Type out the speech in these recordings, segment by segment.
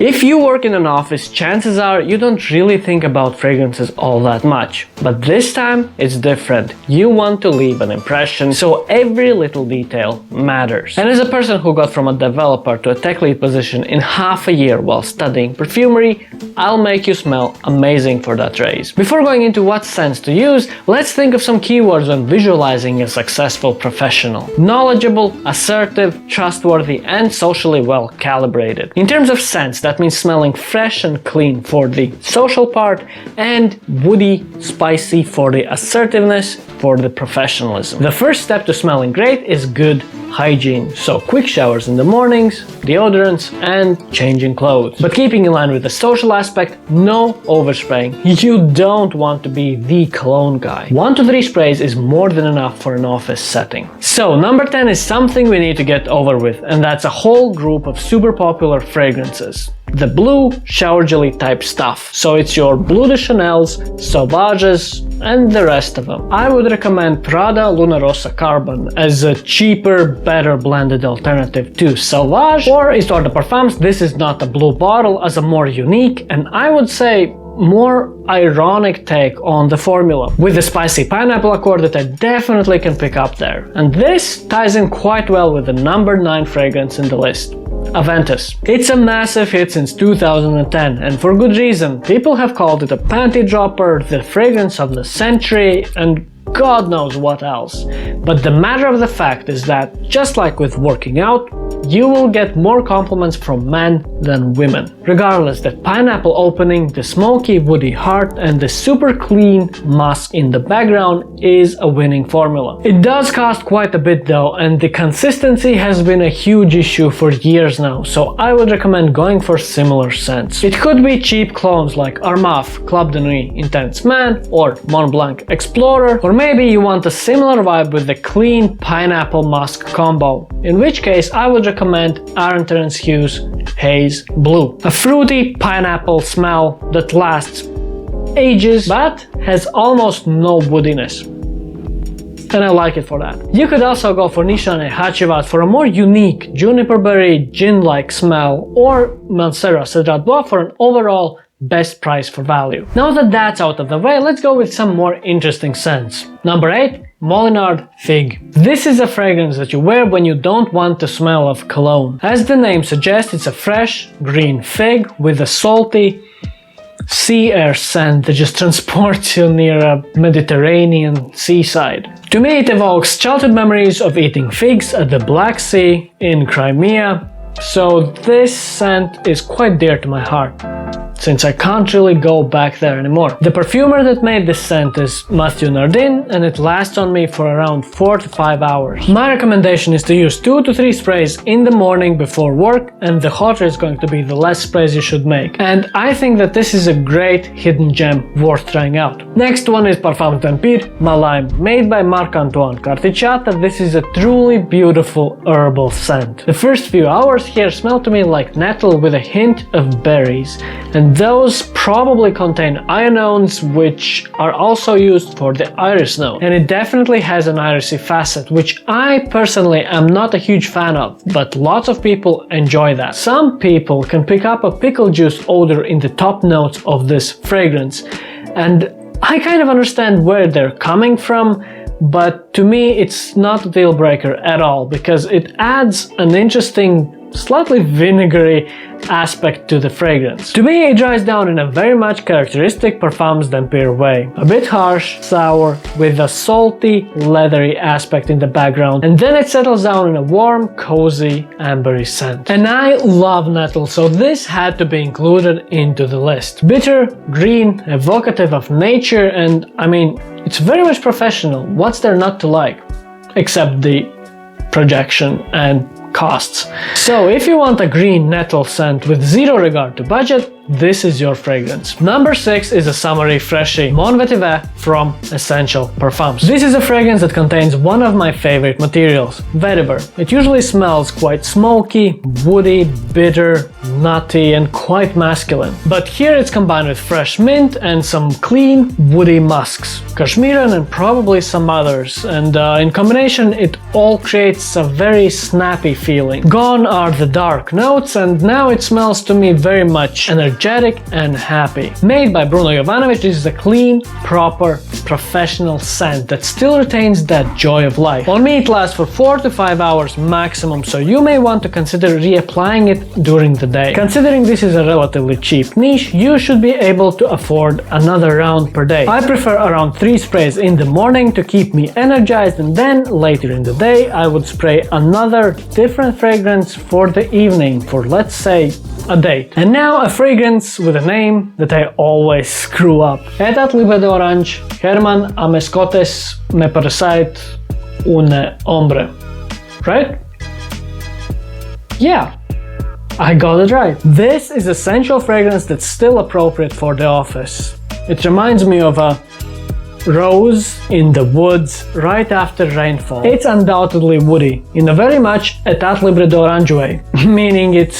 If you work in an office, chances are you don't really think about fragrances all that much. But this time it's different. You want to leave an impression, so every little detail matters. And as a person who got from a developer to a tech lead position in half a year while studying perfumery, I'll make you smell amazing for that raise. Before going into what scents to use, let's think of some keywords when visualizing a successful professional. Knowledgeable, assertive, trustworthy, and socially well calibrated. In terms of scents, that means smelling fresh and clean for the social part, and woody, spicy for the assertiveness, for the professionalism. The first step to smelling great is good hygiene, so quick showers in the mornings, deodorants, and changing clothes. But keeping in line with the social aspect, no overspraying. You don't want to be the cologne guy. 1 to 3 sprays is more than enough for an office setting. So number 10 is something we need to get over with, and that's a whole group of super popular fragrances. The blue shower jelly type stuff. So it's your Bleu de Chanel's, Sauvages, and the rest of them. I would recommend Prada Luna Rossa Carbon as a cheaper, better blended alternative to Sauvage, or Histoire de Parfums. This is not a blue bottle, as a more unique and I would say more ironic take on the formula, with the spicy pineapple accord that I definitely can pick up there. And this ties in quite well with the number 9 fragrance in the list. Aventus. It's a massive hit since 2010, and for good reason. People have called it a panty dropper, the fragrance of the century, and God knows what else. But the matter of the fact is that, just like with working out, you will get more compliments from men than women. Regardless, the pineapple opening, the smoky woody heart, and the super clean musk in the background is a winning formula. It does cost quite a bit though, and the consistency has been a huge issue for years now, so I would recommend going for similar scents. It could be cheap clones like Armaf, Club de Nuit Intense Man, or Mont Blanc Explorer, or maybe you want a similar vibe with the clean pineapple musk combo, in which case I would recommend Aaron Terence Hughes Haze Blue. A fruity pineapple smell that lasts ages but has almost no woodiness, and I like it for that. You could also go for Nishane Hachivat for a more unique juniper berry gin-like smell, or Mancera Cedrat Bois for an overall best price for value. Now that that's out of the way, let's go with some more interesting scents. Number 8. Molinard Fig. This is a fragrance that you wear when you don't want the smell of cologne. As the name suggests, it's a fresh green fig with a salty sea air scent that just transports you near a Mediterranean seaside. To me, it evokes childhood memories of eating figs at the Black Sea in Crimea, so this scent is quite dear to my heart, since I can't really go back there anymore. The perfumer that made this scent is Mathieu Nardin, and it lasts on me for around 4 to 5 hours. My recommendation is to use 2 to 3 sprays in the morning before work, and the hotter it's going to be, the less sprays you should make. And I think that this is a great hidden gem worth trying out. Next one is Parfums d'Empire Malime, made by Marc-Antoine Carticciata. This is a truly beautiful herbal scent. The first few hours here smell to me like nettle with a hint of berries, and those probably contain ionones, which are also used for the iris note. And it definitely has an irisy facet, which I personally am not a huge fan of, but lots of people enjoy that. Some people can pick up a pickle juice odor in the top notes of this fragrance, and I kind of understand where they're coming from, but to me it's not a deal breaker at all, because it adds an interesting, slightly vinegary aspect to the fragrance. To me, it dries down in a very much characteristic Parfums d'Empire way. A bit harsh, sour, with a salty, leathery aspect in the background, and then it settles down in a warm, cozy, ambery scent. And I love nettle, so this had to be included into the list. Bitter, green, evocative of nature, and I mean, it's very much professional. What's there not to like? Except the projection and costs. So if you want a green nettle scent with zero regard to budget, this is your fragrance. Number 6 is a summery freshy Mon Vetiver from Essential Parfums. This is a fragrance that contains one of my favorite materials, vetiver. It usually smells quite smoky, woody, bitter, nutty, and quite masculine. But here it's combined with fresh mint and some clean, woody musks, cashmeran and probably some others, and in combination it all creates a very snappy feeling. Gone are the dark notes, and now it smells to me very much energetic and happy. Made by Bruno Jovanovic, this is a clean, proper, professional scent that still retains that joy of life. On me it lasts for 4 to 5 hours maximum, so you may want to consider reapplying it during the day. Considering this is a relatively cheap niche, you should be able to afford another round per day. I prefer around 3 sprays in the morning to keep me energized, and then later in the day I would spray another different fragrance for the evening, for let's say a date. And now a fragrance with a name that I always screw up. Etat libre d'orange, Herman Amescotes me parasite une ombre. Right? Yeah, I got it right. This is a sensual fragrance that's still appropriate for the office. It reminds me of a rose in the woods right after rainfall. It's undoubtedly woody in a very much Etat libre d'orange way, meaning it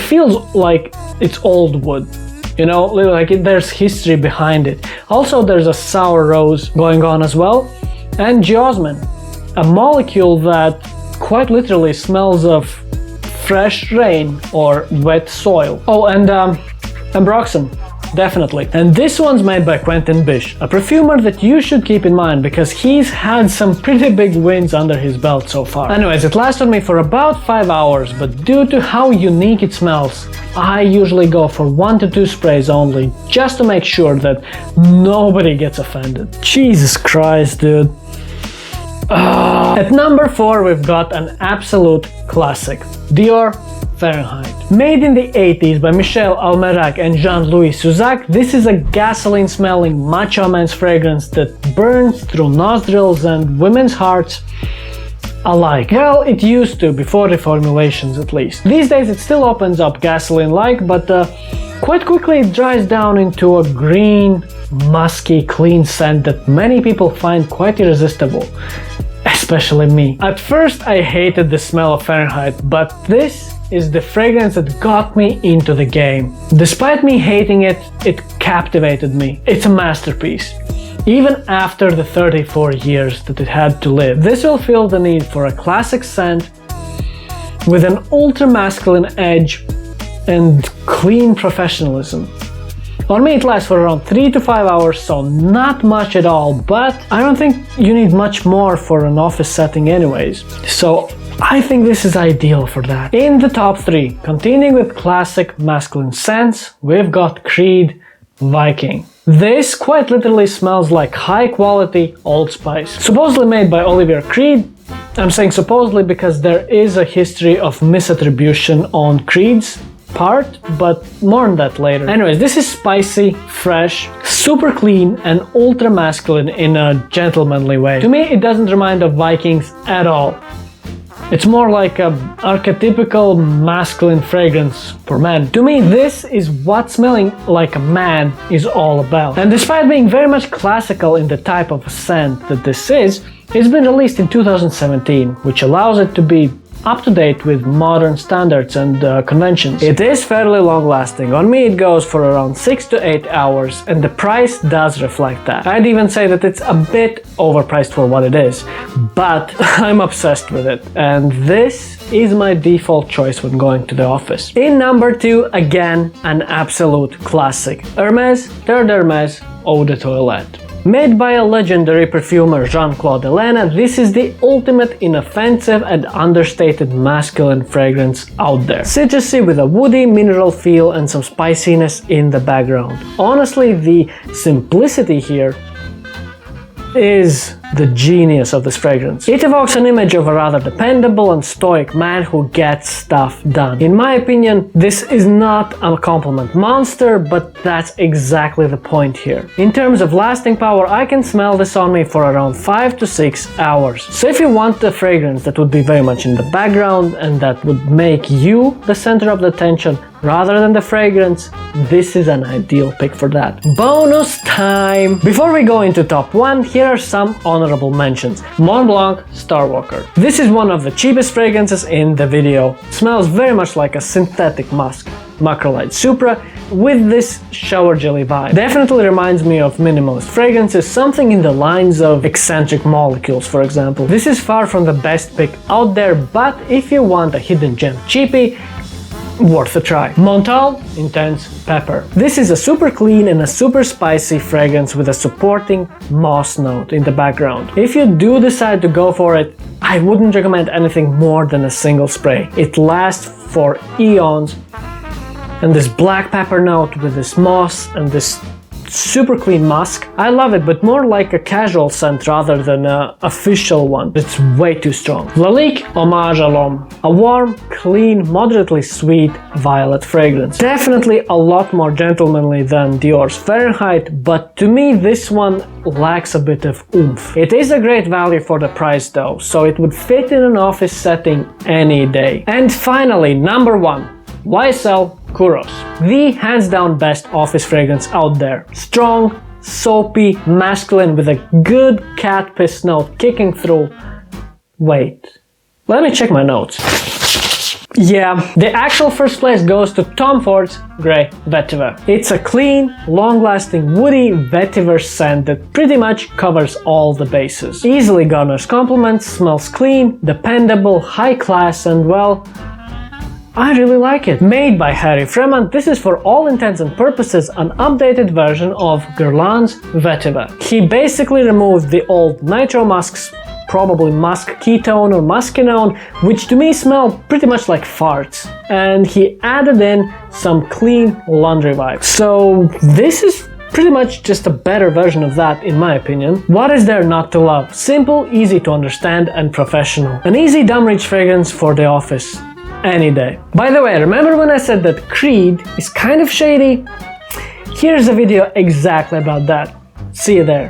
feels like it's old wood. You know, like there's history behind it. Also, there's a sour rose going on as well, and geosmin, a molecule that quite literally smells of fresh rain or wet soil. Oh, and ambroxan, definitely. And this one's made by Quentin Bish, a perfumer that you should keep in mind because he's had some pretty big wins under his belt so far. Anyways, it lasted me for about 5 hours, but due to how unique it smells, I usually go for 1 to 2 sprays only, just to make sure that nobody gets offended. Jesus Christ, dude. At number 4 we've got an absolute classic, Dior Fahrenheit. Made in the 80s by Michel Almerac and Jean-Louis Suzac, this is a gasoline-smelling macho man's fragrance that burns through nostrils and women's hearts alike. Well, it used to, before reformulations at least. These days it still opens up gasoline-like, but quite quickly it dries down into a green, musky, clean scent that many people find quite irresistible. Especially me. At first I hated the smell of Fahrenheit, but this is the fragrance that got me into the game. Despite me hating it, it captivated me. It's a masterpiece. Even after the 34 years that it had to live. This will fill the need for a classic scent with an ultra-masculine edge and clean professionalism. On me it lasts for around 3 to 5 hours, so not much at all, but I don't think you need much more for an office setting anyways. So I think this is ideal for that. In the top 3, continuing with classic masculine scents, we've got Creed Viking. This quite literally smells like high quality Old Spice. Supposedly made by Oliver Creed. I'm saying supposedly because there is a history of misattribution on Creed's part, but more on that later. Anyways, this is spicy, fresh, super clean, and ultra masculine in a gentlemanly way. To me, it doesn't remind of Vikings at all. It's more like an archetypical masculine fragrance for men. To me, this is what smelling like a man is all about. And despite being very much classical in the type of scent that this is, it's been released in 2017, which allows it to be up to date with modern standards and conventions. It is fairly long lasting. On me it goes for around 6 to 8 hours, and the price does reflect that. I'd even say that it's a bit overpriced for what it is, but I'm obsessed with it, and this is my default choice when going to the office. In number 2, again, an absolute classic. Hermès Terre d'Hermès Eau de Toilette. Made by a legendary perfumer Jean-Claude Helena, this is the ultimate inoffensive and understated masculine fragrance out there. Citrusy with a woody mineral feel and some spiciness in the background. Honestly, the simplicity here is the genius of this fragrance. It evokes an image of a rather dependable and stoic man who gets stuff done. In my opinion, this is not a compliment monster, but that's exactly the point here. In terms of lasting power, I can smell this on me for around 5 to 6 hours. So if you want a fragrance that would be very much in the background and that would make you the center of the attention rather than the fragrance, this is an ideal pick for that. Bonus time! Before we go into top 1, here are some honorable mentions. Mont Blanc Starwalker. This is one of the cheapest fragrances in the video. It smells very much like a synthetic musk. Macrolide Supra with this shower jelly vibe. Definitely reminds me of minimalist fragrances, something in the lines of eccentric molecules, for example. This is far from the best pick out there, but if you want a hidden gem cheapie, worth a try. Montal Intense Pepper. This is a super clean and a super spicy fragrance with a supporting moss note in the background. If you do decide to go for it, I wouldn't recommend anything more than a single spray. It lasts for eons. And this black pepper note with this moss and this super clean musk, I love it, but more like a casual scent rather than an official one. It's way too strong. Lalique Hommage à l'Homme. A warm, clean, moderately sweet violet fragrance. Definitely a lot more gentlemanly than Dior's Fahrenheit, but to me this one lacks a bit of oomph. It is a great value for the price though, so it would fit in an office setting any day. And finally, number 1. YSL Kouros. The hands down best office fragrance out there. Strong, soapy, masculine with a good cat piss note kicking through. Wait, let me check my notes. Yeah, the actual first place goes to Tom Ford's Grey Vetiver. It's a clean, long-lasting, woody vetiver scent that pretty much covers all the bases. Easily garners compliments, smells clean, dependable, high class, and well, I really like it. Made by Harry Fremont, this is for all intents and purposes an updated version of Guerlain's Vetiver. He basically removed the old nitro musks, probably musk ketone or muskinone, which to me smell pretty much like farts, and he added in some clean laundry vibes. So this is pretty much just a better version of that, in my opinion. What is there not to love? Simple, easy to understand, and professional. An easy dumb reach fragrance for the office. Any day. By the way, remember when I said that Creed is kind of shady? Here's a video exactly about that. See you there.